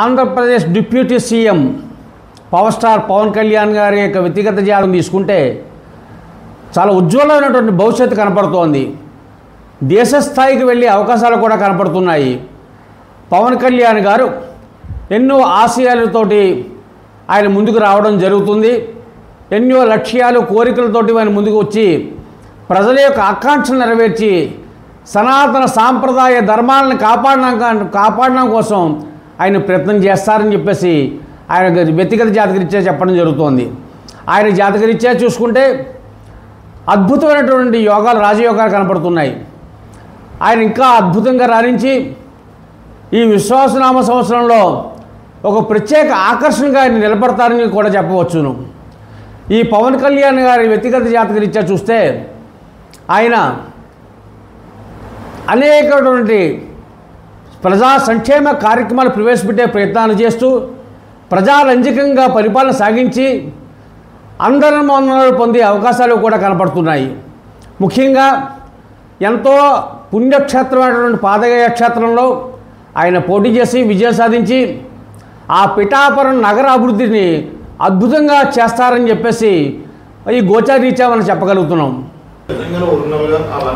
Andhra Pradesh deputy CM power star Pawan Kalyan గారి యొక్క వ్యక్తిగత జీవితం తీసుకుంటే చాలా ఉజ్వలమైనటువంటి భవిష్యత్తు కనపడుతోంది. దేశ స్థాయికి వెళ్ళే అవకాశాలు కూడా కనపడుతున్నాయి. పవన్ కళ్యాణ్ గారు ఎన్నో ఆశయాలతోటి ఆయన ముందుకు రావడం జరుగుతుంది. ఎన్నో లక్ష్యాలు కోరికలతోటి ఆయన ముందుకు వచ్చి ప్రజల యొక్క ఆకాంక్షలు నెరవేర్చి సనాతన సాంప్రదాయ ధర్మాలను కాపాడడం కోసం ఆయన ప్రయత్నం చేస్తారని చెప్పేసి ఆయన వ్యక్తిగత జాతకరీత్యా చెప్పడం జరుగుతోంది. ఆయన జాతకరీత్యా చూసుకుంటే అద్భుతమైనటువంటి యోగాలు రాజయోగాలు కనపడుతున్నాయి. ఆయన ఇంకా అద్భుతంగా రాణించి ఈ విశ్వాసనామ సంవత్సరంలో ఒక ప్రత్యేక ఆకర్షణగా ఆయన నిలబడతారని కూడా చెప్పవచ్చును. ఈ పవన్ కళ్యాణ్ గారి వ్యక్తిగత జాతకరీత్యా చూస్తే ఆయన అనేకటువంటి ప్రజా సంక్షేమ కార్యక్రమాలు ప్రవేశపెట్టే ప్రయత్నాలు చేస్తూ ప్రజారంజకంగా పరిపాలన సాగించి అందరి మన్ననలు పొందే అవకాశాలు కూడా కనపడుతున్నాయి. ముఖ్యంగా ఎంతో పుణ్యక్షేత్రమైనటువంటి పాదగయ క్షేత్రంలో ఆయన పోటీ చేసి విజయం సాధించి ఆ పిఠాపురం నగర అభివృద్ధిని అద్భుతంగా చేస్తారని చెప్పేసి ఈ గోచారీత్యా మనం చెప్పగలుగుతున్నాం.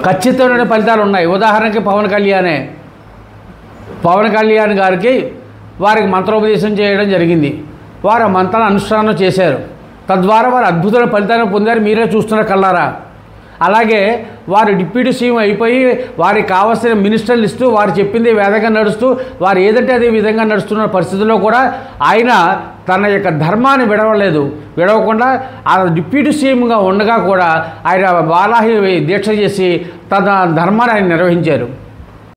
ఖచ్చితమైన ఫలితాలు ఉన్నాయి. ఉదాహరణకి పవన్ కళ్యాణ్ గారికి వారికి మంత్రోపదేశం చేయడం జరిగింది. వారు ఆ మంత్రాన్ని అనుష్ఠానం చేశారు. తద్వారా వారు అద్భుతమైన ఫలితాలను పొందారు. మీరే చూస్తున్న కళ్ళారా. అలాగే వారు డిప్యూటీ సీఎం అయిపోయి వారికి కావాల్సిన మినిస్టర్ లిస్టు వారు చెప్పింది వేదంగా నడుస్తూ వారు ఏదంటే అదే విధంగా నడుస్తున్న పరిస్థితుల్లో కూడా ఆయన తన యొక్క ధర్మాన్ని విడవకుండా ఆ డిప్యూటీ సీఎంగా ఉండగా కూడా ఆయన వారాహి దీక్ష చేసి తన ధర్మాన్ని ఆయన నిర్వహించారు.